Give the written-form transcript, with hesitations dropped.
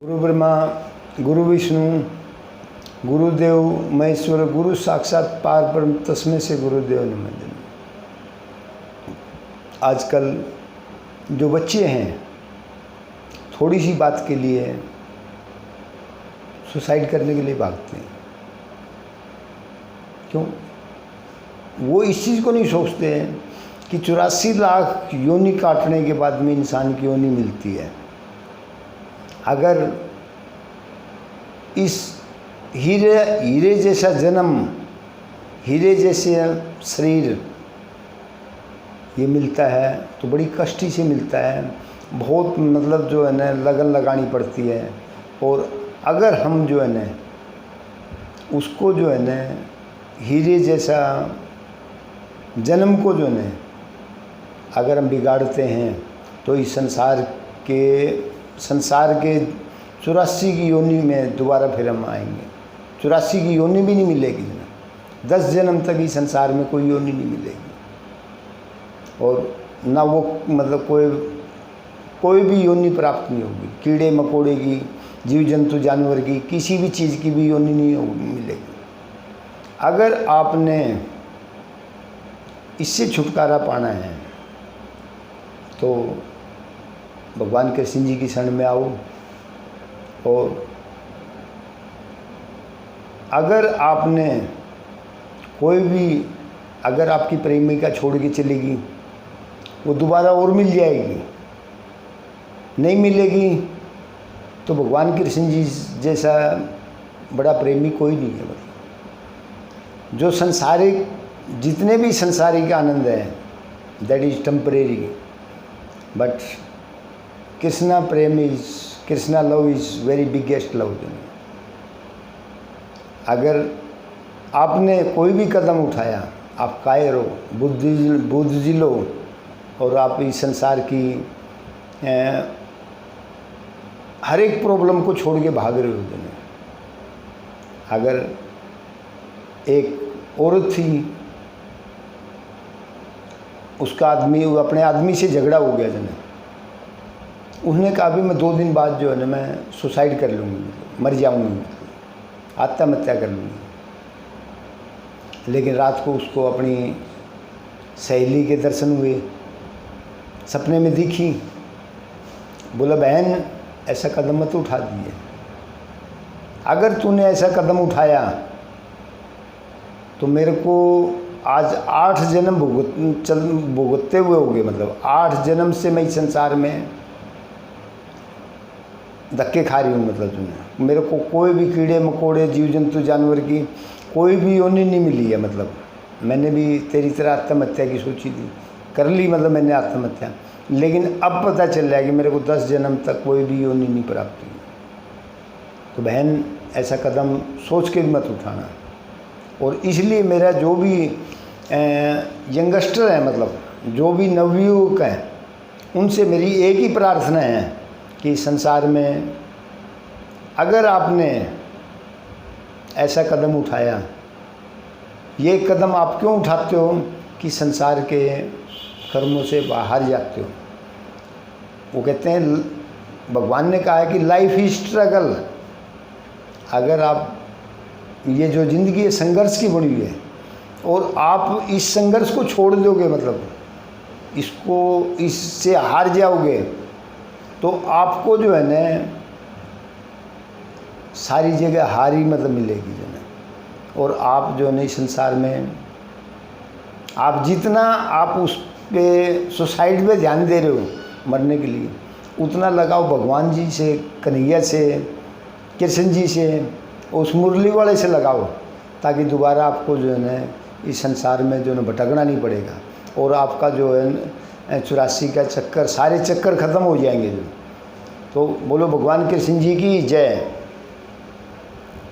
गुरु ब्रह्मा गुरु विष्णु गुरुदेव महेश्वर गुरु साक्षात पार ब्रह्म तस्मै से गुरुदेव नमः। आजकल जो बच्चे हैं थोड़ी सी बात के लिए सुसाइड करने के लिए भागते हैं। क्यों? वो इस चीज़ को नहीं सोचते हैं कि 84 लाख योनि काटने के बाद में इंसान की योनि मिलती है। अगर इस हीरे जैसा जन्म, हीरे जैसे शरीर ये मिलता है तो बड़ी कष्टी से मिलता है। बहुत मतलब जो है ना लगन लगानी पड़ती है। और अगर हम जो है ना उसको जो है ना हीरे जैसा जन्म को जो है ना अगर हम बिगाड़ते हैं तो इस संसार के 84 की योनि में दोबारा फिर हम आएंगे। 84 की योनि भी नहीं मिलेगी ना, 10 जन्म तक ही संसार में कोई योनि नहीं मिलेगी। और ना वो मतलब कोई भी योनि प्राप्त नहीं होगी। कीड़े मकोड़े की, जीव जंतु जानवर की, किसी भी चीज़ की भी योनि नहीं मिलेगी। अगर आपने इससे छुटकारा पाना है तो भगवान कृष्ण जी की शरण में आओ। और अगर आपने कोई भी, अगर आपकी प्रेमिका छोड़ के चलेगी वो दोबारा और मिल जाएगी, नहीं मिलेगी तो भगवान कृष्ण जी जैसा बड़ा प्रेमी कोई नहीं है। मतलब जो संसारिक, जितने भी संसारिक आनंद है that is temporary, but Krishna Prem is, Krishna love is very biggest love. अगर आपने कोई भी कदम उठाया, आप कायर हो, बुद्धिजील हो और आप इस संसार की हर एक प्रॉब्लम को छोड़ के भाग रहे हो। अगर एक औरत थी, उसका आदमी, अपने आदमी से झगड़ा हो गया जने, उसने कहा भी मैं 2 दिन बाद जो है ना मैं सुसाइड कर लूँगी, मर जाऊँगी, आत्महत्या कर लूँगी। लेकिन रात को उसको अपनी सहेली के दर्शन हुए, सपने में दिखी। बोला बहन ऐसा कदम मत उठा दिए, अगर तूने ऐसा कदम उठाया तो मेरे को आज 8 जन्म भुगतते हुए हो गए। मतलब 8 जन्म से मैं इस संसार में धक्के खा रही हूँ। मतलब तुमने मेरे को कोई भी कीड़े मकोड़े, जीव जंतु जानवर की कोई भी योनि नहीं मिली है। मतलब मैंने भी तेरी तरह आत्महत्या की सोची थी, कर ली, मतलब मैंने आत्महत्या। लेकिन अब पता चल रहा है कि मेरे को 10 जन्म तक कोई भी योनि नहीं प्राप्त हुई। तो बहन ऐसा कदम सोच के भी मत उठाना। और इसलिए मेरा जो भी यंगस्टर है, मतलब जो भी नवयुवक हैं, उनसे मेरी एक ही प्रार्थना है कि संसार में अगर आपने ऐसा कदम उठाया, ये कदम आप क्यों उठाते हो कि संसार के कर्मों से बाहर जाते हो। वो कहते हैं, भगवान ने कहा है कि लाइफ इज स्ट्रगल। अगर आप, ये जो ज़िंदगी है संघर्ष की बनी हुई है और आप इस संघर्ष को छोड़ दोगे, मतलब इससे हार जाओगे तो आपको जो है ना सारी जगह हार ही मतलब मिलेगी जो है। और आप जो है ना इस संसार में आप जितना आप उस पे सुसाइड पे ध्यान दे रहे हो मरने के लिए, उतना लगाओ भगवान जी से, कन्हैया से, कृष्ण जी से, उस मुरली वाले से लगाओ, ताकि दोबारा आपको जो है ना इस संसार में जो है ना भटकना नहीं पड़ेगा। और आपका जो है 84 का चक्कर, सारे चक्कर ख़त्म हो जाएंगे। जो तो बोलो भगवान कृष्ण जी की जय।